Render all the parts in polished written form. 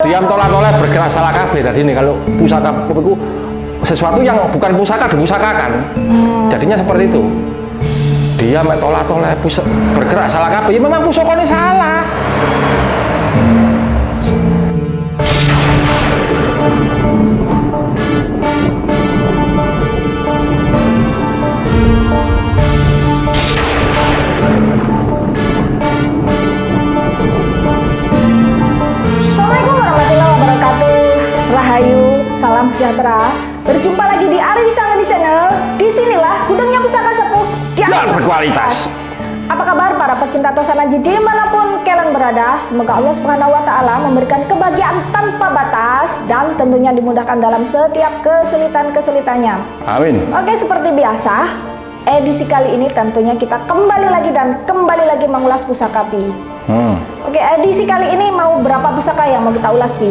Diam tolak-tolak bergerak salah kabeh tadi nih kalau pusaka itu sesuatu yang bukan pusaka dipusakakan. Jadinya seperti itu. Diam tolak-tolak bergerak salah kabeh. Ya memang pusakanya salah. Rahayu, salam sejahtera. Berjumpa lagi di Ari Wisangeni Channel. Disinilah gudangnya pusaka sepuh dan berkualitas. Apa kabar para pecinta Tosanaji dimanapun kalian berada? Semoga Allah Subhanahu Wa Taala memberikan kebahagiaan tanpa batas dan tentunya dimudahkan dalam setiap kesulitannya. Amin. Oke, seperti biasa, edisi kali ini tentunya kita kembali lagi mengulas pusaka Pi. Oke, edisi kali ini mau berapa pusaka yang mau kita ulas Pi?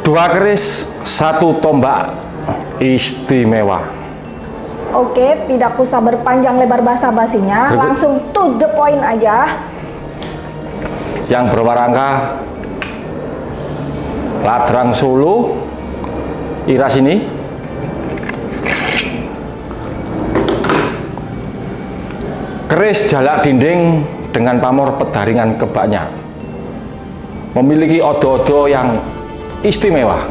2 keris, 1 tombak istimewa. Oke, tidak usah berpanjang lebar basa-basinya, langsung to the point aja. Yang berwarangka Ladrang Solo, iras ini. Keris jalak dinding dengan pamor pedaringan kebaknya. Memiliki odo-odo yang istimewa,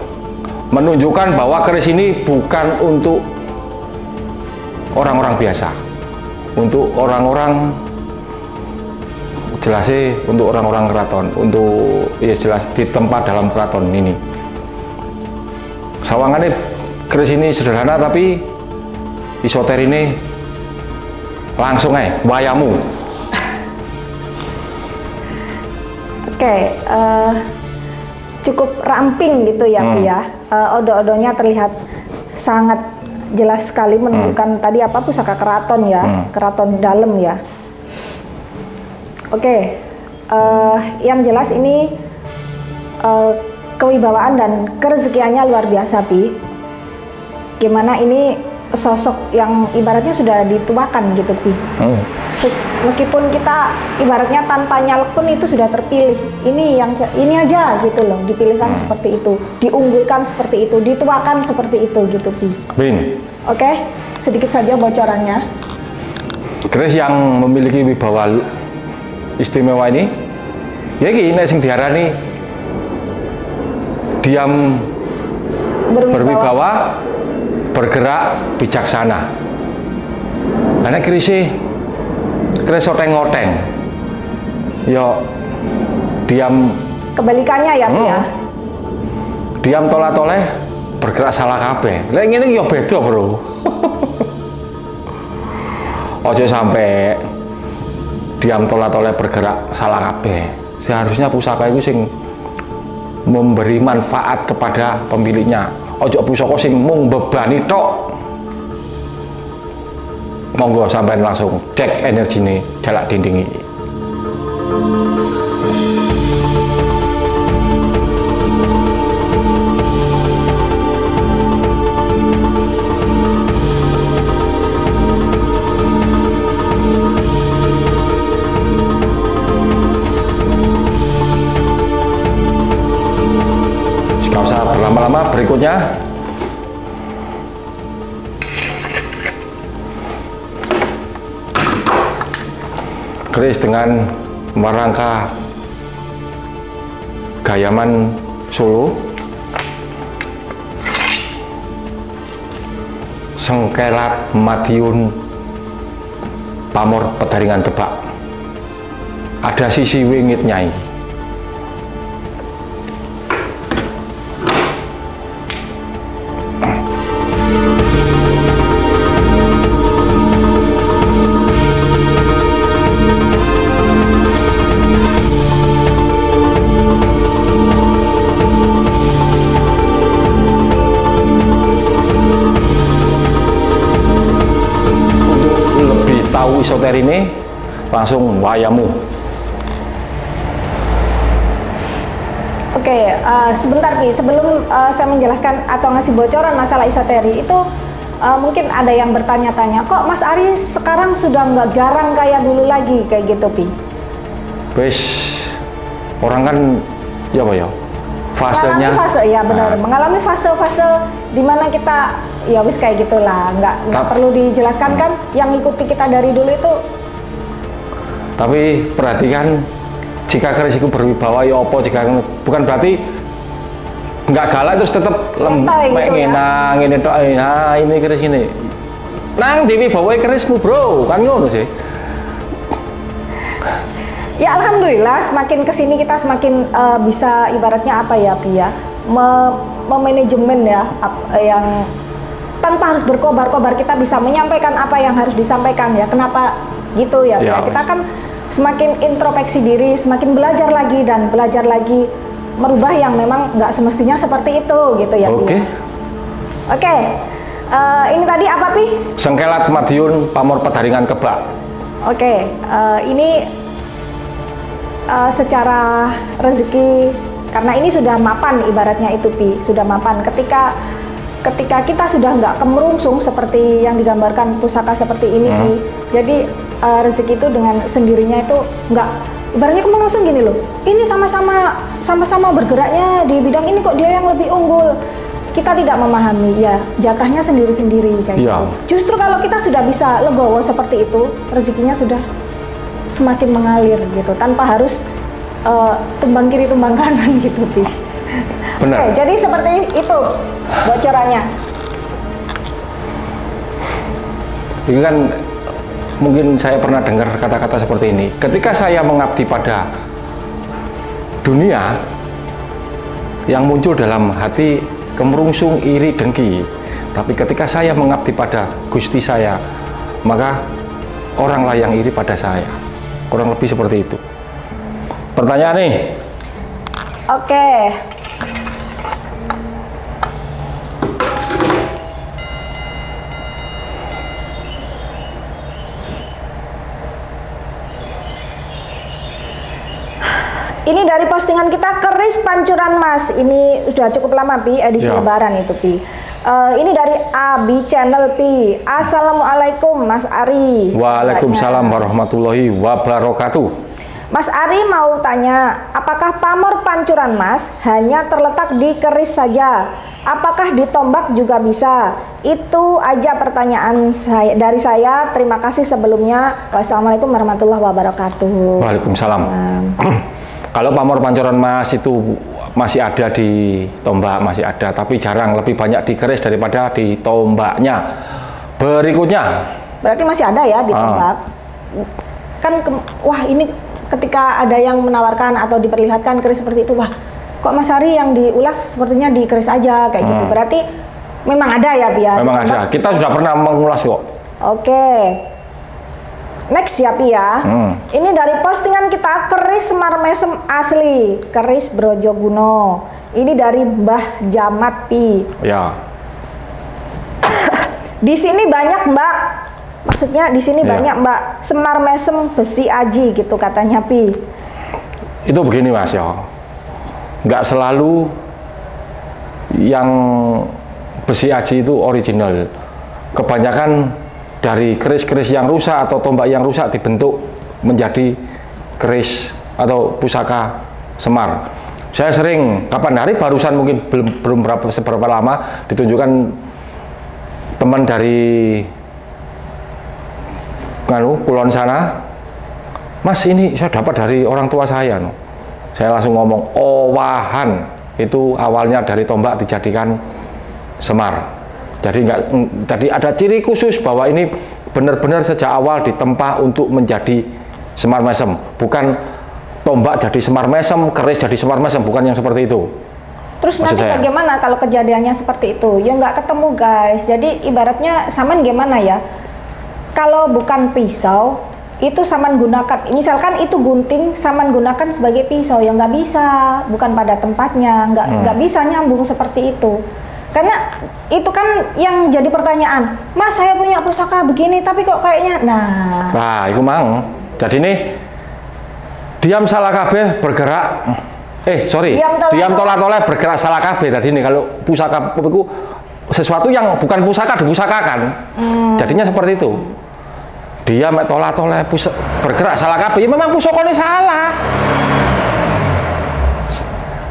menunjukkan bahwa keris ini bukan untuk orang-orang biasa, untuk orang-orang jelasnya untuk orang-orang keraton, untuk ya jelas di tempat dalam keraton ini. Sawangannya keris ini sederhana tapi isoter ini langsung wayamu. Oke, cukup ramping gitu ya Pi ya. Odo-odonya terlihat sangat jelas sekali menunjukkan tadi apa pusaka keraton ya, keraton dalam ya. Oke, yang jelas ini kewibawaan dan kerezekiannya luar biasa Pi. Gimana ini sosok yang ibaratnya sudah dituakan gitu Pi. Meskipun kita ibaratnya tanpa nyalek pun itu sudah terpilih. Ini aja gitu loh, dipilihkan seperti itu, diunggulkan seperti itu, dituakan seperti itu gitu Pi. Oke, sedikit saja bocorannya. Keris yang memiliki wibawa istimewa ini, ya ini sing diarani diam berwibawa, bergerak bijaksana. Karena keris oteng-oteng, yo diam. Kebalikannya ya, ya. Diam tolak-toleh, bergerak salah kabeh. Lek ngene yo beda, Bro. Ojo sampai diam tolak-toleh bergerak salah kabeh. Seharusnya pusaka itu sing memberi manfaat kepada pemiliknya. Ojo pusaka sing mung bebani tok. Monggo sampai langsung cek energi ini jalak dinding ini. Gak usah berlama-lama, berikutnya keris dengan merangka Gayaman Solo, Sengkelat Madiun pamor pedaringan tebak. Ada sisi wingitnya ini. Isoter ini langsung wayamu. Oke, sebentar Pi, sebelum saya menjelaskan atau ngasih bocoran masalah isoteri itu, mungkin ada yang bertanya-tanya, kok Mas Ari sekarang sudah nggak garang kayak dulu lagi kayak gitu Pi? Wes, orang kan ya apa ya, fasenya. Mengalami fase ya benar, mengalami fase-fase di mana kita ya wis kayak gitulah, nggak perlu dijelaskan kan, yang ngikuti kita dari dulu itu. Tapi perhatikan, jika keris itu berwibawa ya apa, jika bukan berarti nggak galak terus tetap lembek gitu ngenang ini tok, nah ini keris ini nang dewi bawa kerismu bro, kan ngono sih. Ya alhamdulillah semakin kesini kita semakin bisa ibaratnya apa ya Pi ya, memanajemen ya yang tanpa harus berkobar-kobar kita bisa menyampaikan apa yang harus disampaikan ya. Kenapa gitu ya, ya. Kita kan semakin introspeksi diri, semakin belajar lagi dan belajar lagi merubah yang memang nggak semestinya seperti itu gitu ya. Oke. Oke. Ini tadi apa Pi? Sengkelat Madiun pamor pedaringan kebak. Oke. Ini secara rezeki karena ini sudah mapan ibaratnya itu Pi, sudah mapan ketika kita sudah nggak kemerungsung seperti yang digambarkan pusaka seperti ini Pi. Jadi rezeki itu dengan sendirinya itu nggak ibaratnya kemerungsung gini loh, ini sama-sama bergeraknya di bidang ini kok dia yang lebih unggul, kita tidak memahami ya jatahnya sendiri-sendiri kayak gitu. Justru kalau kita sudah bisa legowo seperti itu, rezekinya sudah semakin mengalir gitu tanpa harus tumbang kiri tumbang kanan gitu Pi. Benar. Oke, jadi seperti itu bocorannya. Ini kan mungkin saya pernah dengar kata-kata seperti ini. Ketika saya mengabdi pada dunia, yang muncul dalam hati kemerungsung, iri, dengki. Tapi ketika saya mengabdi pada Gusti saya, maka oranglah yang iri pada saya. Kurang lebih seperti itu. Pertanyaan nih. Oke. Ini dari postingan kita, keris pancuran Mas. Ini sudah cukup lama Pi, edisi Lebaran itu Pi. Ini dari Abi Channel Pi. Assalamualaikum Mas Ari. Waalaikumsalam warahmatullahi wabarakatuh. Mas Ari mau tanya, apakah pamor pancuran Mas hanya terletak di keris saja? Apakah di tombak juga bisa? Itu aja pertanyaan dari saya. Terima kasih sebelumnya. Wassalamualaikum warahmatullahi wabarakatuh. Waalaikumsalam. Kalau pamor pancuran Mas itu masih ada di tombak, masih ada, tapi jarang, lebih banyak di keris daripada di tombaknya. Berikutnya. Berarti masih ada ya di tombak. Kan wah ini ketika ada yang menawarkan atau diperlihatkan keris seperti itu, wah kok Mas Ari yang diulas sepertinya di keris aja kayak gitu. Berarti memang ada ya Pi ya. Memang ada. Kita sudah pernah mengulas kok. Oke. Next ya Pi ya. Ini dari postingan kita, keris Semar Mesem asli, keris Brojoguno. Ini dari Mbah Jamat Pi. Ya. Di sini banyak Mbak. Maksudnya di sini banyak Mbak. Semar Mesem besi aji gitu katanya Pi. Itu begini Mas ya. Nggak selalu yang besi aji itu original. Kebanyakan dari keris-keris yang rusak atau tombak yang rusak dibentuk menjadi keris atau pusaka Semar. Saya sering, kapan hari barusan mungkin belum seberapa lama ditunjukkan teman dari Kulon sana, Mas ini saya dapat dari orang tua saya. Saya langsung ngomong, owahan itu awalnya dari tombak dijadikan Semar. Jadi ada ciri khusus bahwa ini benar-benar sejak awal ditempa untuk menjadi Semar Mesem, bukan tombak jadi Semar Mesem, keris jadi Semar Mesem, bukan yang seperti itu. Terus nanti bagaimana kalau kejadiannya seperti itu? Ya nggak ketemu guys. Jadi ibaratnya saman gimana ya? Kalau bukan pisau, itu saman gunakan. Misalkan itu gunting, saman gunakan sebagai pisau, ya nggak bisa, bukan pada tempatnya, nggak bisa nyambung seperti itu. Karena itu kan yang jadi pertanyaan, Mas saya punya pusaka begini tapi kok kayaknya, nah itu mang. Jadi nih diam salah kabeh bergerak, diam tolak-tolak bergerak salah kabeh tadi nih. Kalau pusaka itu sesuatu yang bukan pusaka dipusakakan, jadinya seperti itu. Diam tolak-tolak bergerak salah kabeh, ya memang pusakanya salah.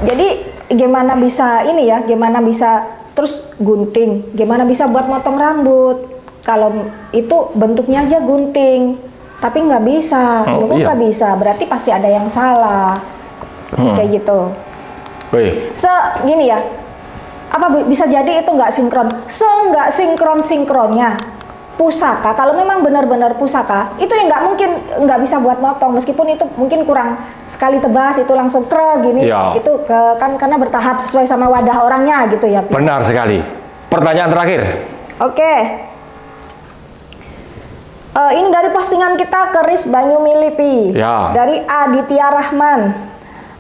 Jadi gimana bisa ini ya, gimana bisa terus gunting, gimana bisa buat motong rambut kalau itu bentuknya aja gunting tapi nggak bisa, lu kok nggak bisa, berarti pasti ada yang salah. Kayak gitu. Gini ya, apa bisa jadi itu nggak sinkron? Nggak sinkronnya pusaka, kalau memang benar-benar pusaka itu yang nggak mungkin nggak bisa buat motong, meskipun itu mungkin kurang sekali tebas itu langsung gini ya. Itu kan karena bertahap sesuai sama wadah orangnya gitu ya. Benar sekali. Pertanyaan terakhir. Oke. Ini dari postingan kita keris Banyu Milipi ya. Dari Aditya Rahman.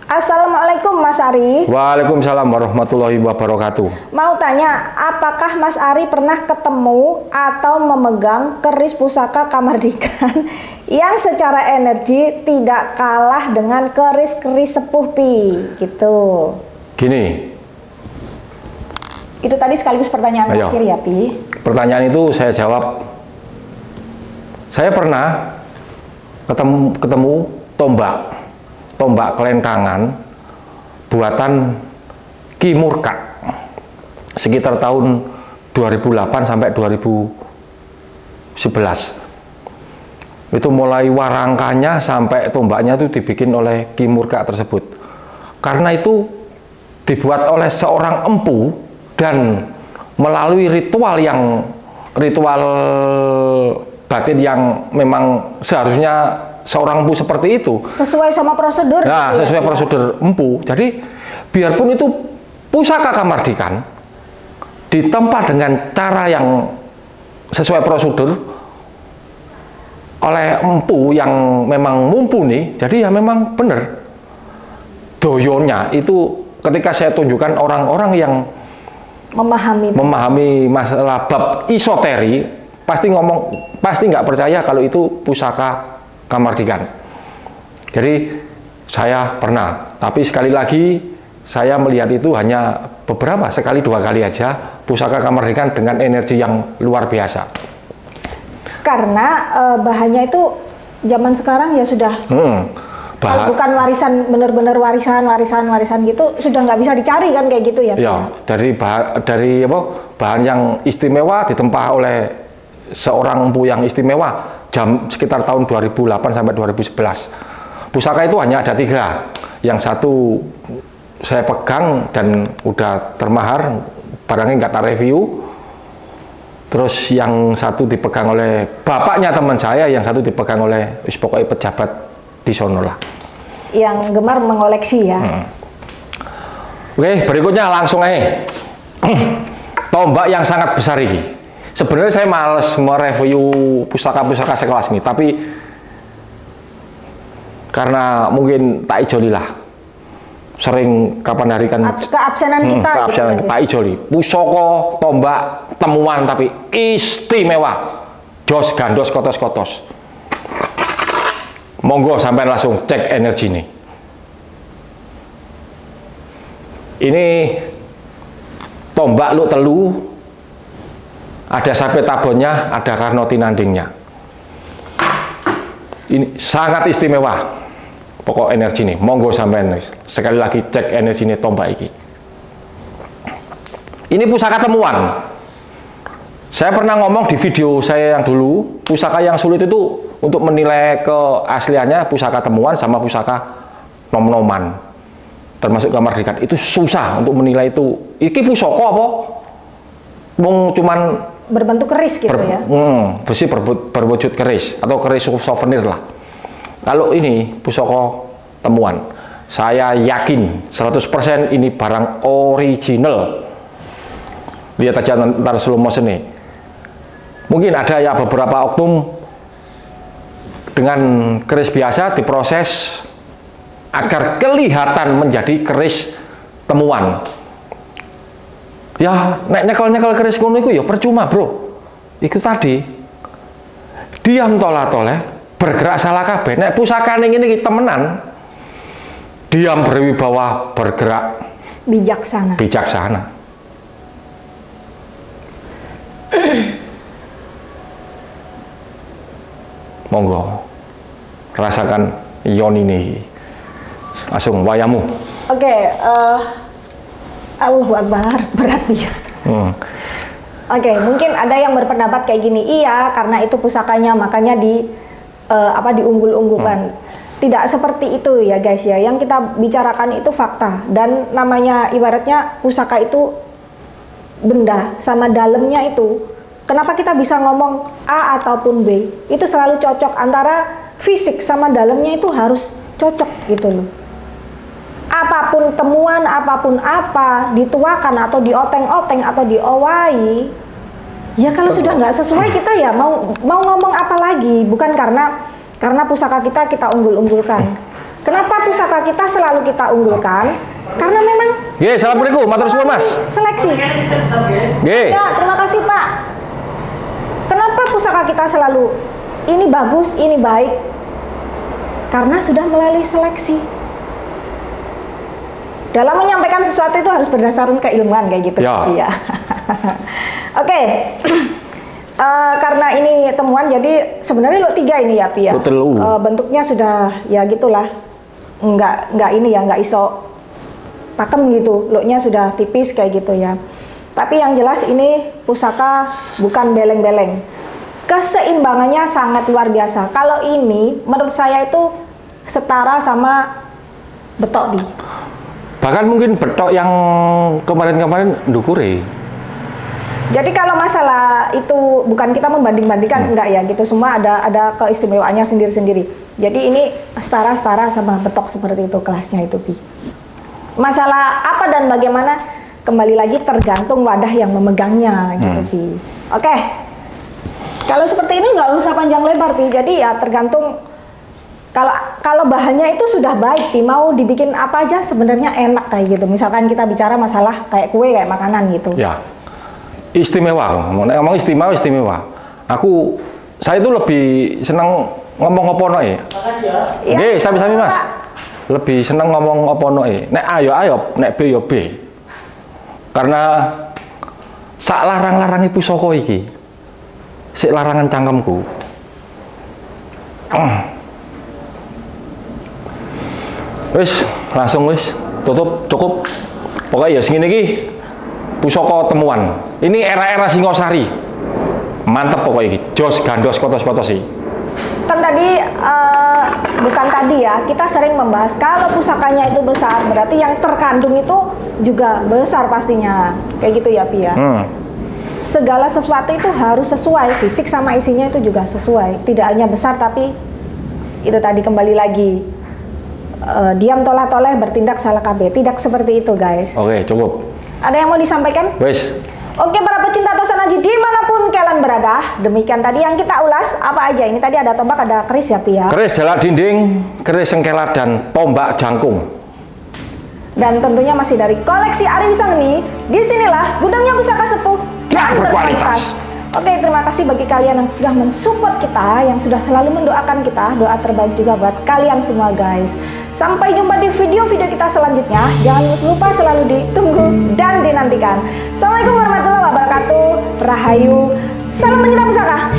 Assalamualaikum Mas Ari. Waalaikumsalam warahmatullahi wabarakatuh. Mau tanya, apakah Mas Ari pernah ketemu atau memegang keris pusaka Kamardikan yang secara energi tidak kalah dengan keris-keris sepuh Pi? Gitu. Gini. Itu tadi sekaligus pertanyaan terakhir ya Pi. Pertanyaan itu saya jawab. Saya pernah ketemu tombak kelentangan buatan Ki Murka sekitar tahun 2008 sampai 2011. Itu mulai warangkanya sampai tombaknya itu dibikin oleh Ki Murka tersebut. Karena itu dibuat oleh seorang empu dan melalui ritual batin yang memang seharusnya seorang empu seperti itu sesuai sama prosedur. Nah, sesuai prosedur empu. Jadi biarpun itu pusaka Kamardikan ditempa dengan cara yang sesuai prosedur oleh empu yang memang mumpuni, jadi ya memang benar doyonnya itu. Ketika saya tunjukkan orang-orang yang memahami masalah bab isoteri, pasti nggak percaya kalau itu pusaka Kamardikan. Jadi saya pernah, tapi sekali lagi saya melihat itu hanya beberapa, sekali dua kali aja pusaka Kamardikan dengan energi yang luar biasa. Karena bahannya itu zaman sekarang ya sudah kalau bukan warisan, benar-benar warisan gitu sudah nggak bisa dicari kan kayak gitu ya. Ya, dari bahan yang istimewa ditempa oleh seorang empu yang istimewa sekitar tahun 2008 sampai 2011. Pusaka itu hanya ada 3. Yang satu saya pegang dan udah termahar, barangnya nggak tak review. Terus yang satu dipegang oleh bapaknya teman saya, yang satu dipegang oleh pokoknya pejabat di sono lah. Yang gemar mengoleksi ya. Oke, berikutnya langsung aja. Tombak yang sangat besar ini. Sebenarnya saya males mereview pusaka-pusaka sekelas ini, tapi karena mungkin tak ijoli lah, sering kapan hari kan keabsenan kita keabsenan gitu, tak ijoli pusaka tombak temuan tapi istimewa, jos gandos kotos-kotos. Monggo sampai langsung cek energi nih. Ini tombak lu telu, ada sape tabonnya, ada karnoti nandingnya. Ini sangat istimewa pokok energi nih. Monggo sampean sekali lagi cek energi nih tombak ini. Ini pusaka temuan. Saya pernah ngomong di video saya yang dulu, pusaka yang sulit itu untuk menilai keasliannya pusaka temuan sama pusaka nom-noman, termasuk Kamardikan. Itu susah untuk menilai itu. Iki pusaka apa? Cuman berbentuk keris gitu ya? Besi berwujud keris atau keris souvenir lah. Kalau ini pusaka temuan, saya yakin 100% ini barang original. Lihat aja ntar slow motion nih. Mungkin ada ya beberapa oknum dengan keris biasa diproses agar kelihatan menjadi keris temuan. Ya, nek nyekel keris ngono iku ya percuma, Bro. Iku tadi diam tolah-toleh, bergerak salah kabeh. Nek pusakane ngene iki temenan, diam berwibawa, bergerak bijaksana. Bijaksana. Monggo rasakan ion ini. Langsung wayamu. Oke, Allahu Akbar, berat dia. Oke, mungkin ada yang berpendapat kayak gini, iya karena itu pusakanya makanya diunggul-unggulkan. Tidak seperti itu ya guys ya. Yang kita bicarakan itu fakta, dan namanya ibaratnya pusaka itu benda sama dalamnya itu. Kenapa kita bisa ngomong A ataupun B? Itu selalu cocok, antara fisik sama dalamnya itu harus cocok gitu loh. Apapun temuan, apapun apa, dituakan atau dioteng-oteng atau diowai, ya kalau sudah nggak sesuai kita ya mau ngomong apa lagi? Bukan karena pusaka kita unggul-unggulkan. Kenapa pusaka kita selalu kita unggulkan? Karena memang. Assalamualaikum, matur suwun Mas. Seleksi. Ya, terima kasih Pak. Kenapa pusaka kita selalu ini bagus, ini baik? Karena sudah melalui seleksi. Dalam menyampaikan sesuatu itu harus berdasarkan keilmuan kayak gitu. Ya. Iya. Oke. Karena ini temuan, jadi sebenarnya lot 3 ini ya Pi ya. Bentuknya sudah ya gitulah. Enggak ini ya, enggak iso pakem gitu. Lotnya sudah tipis kayak gitu ya. Tapi yang jelas ini pusaka bukan beleng-beleng. Keseimbangannya sangat luar biasa. Kalau ini menurut saya itu setara sama betok Bi. Bahkan mungkin betok yang kemarin-kemarin ndukure. Jadi kalau masalah itu bukan kita membanding-bandingkan, enggak ya gitu. Semua ada keistimewaannya sendiri-sendiri. Jadi ini setara sama betok seperti itu kelasnya itu Bi. Masalah apa dan bagaimana kembali lagi tergantung wadah yang memegangnya gitu Pi. Oke. Kalau seperti ini nggak usah panjang lebar Pi. Jadi ya tergantung, kalau bahannya itu sudah baik Pi, mau dibikin apa aja sebenarnya enak kayak gitu. Misalkan kita bicara masalah kayak kue, kayak makanan gitu. Ya. Istimewa. Ngomong istimewa. Saya itu lebih senang ngomong apa noe. Makasih ya. Nggih, sami-sami Mas. Lebih senang ngomong apa noe. Nek A ya A, nek B ya B. Karena sak larang-larang pusaka iki, sik larangan cangkemku. Wis, langsung wis, tutup, cukup. Pokoknya ya segini iki pusaka temuan. Ini era-era Singosari. Mantep pokoknya iki. Jos gandos kotos-kotos sih. Kan tadi bukan tadi ya, kita sering membahas kalau pusakanya itu besar, berarti yang terkandung itu juga besar pastinya. Kayak gitu ya Pi ya. Segala sesuatu itu harus sesuai, fisik sama isinya itu juga sesuai. Tidak hanya besar tapi itu tadi kembali lagi diam toleh-toleh bertindak salah KB. Tidak seperti itu guys. Oke, cukup. Ada yang mau disampaikan? Wes. Oke para pecinta Tosan Haji dimanapun kalian berada, demikian tadi yang kita ulas. Apa aja ini? Tadi ada tombak, ada keris ya Pi ya. Keris jalak dinding, keris sengkela, dan tombak jangkung. Dan tentunya masih dari koleksi Ari Wisangeni. Disinilah gudangnya pusaka sepuh dan berkualitas. Oke, terima kasih bagi kalian yang sudah mensupport kita, yang sudah selalu mendoakan kita. Doa terbaik juga buat kalian semua guys. Sampai jumpa di video-video kita selanjutnya. Jangan lupa selalu ditunggu dan dinantikan. Assalamualaikum warahmatullahi wabarakatuh. Rahayu. Salam pencinta pusaka.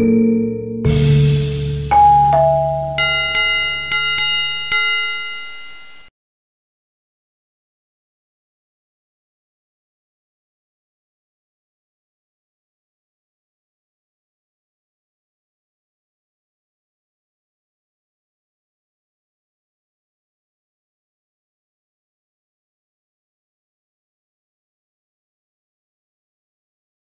Pak.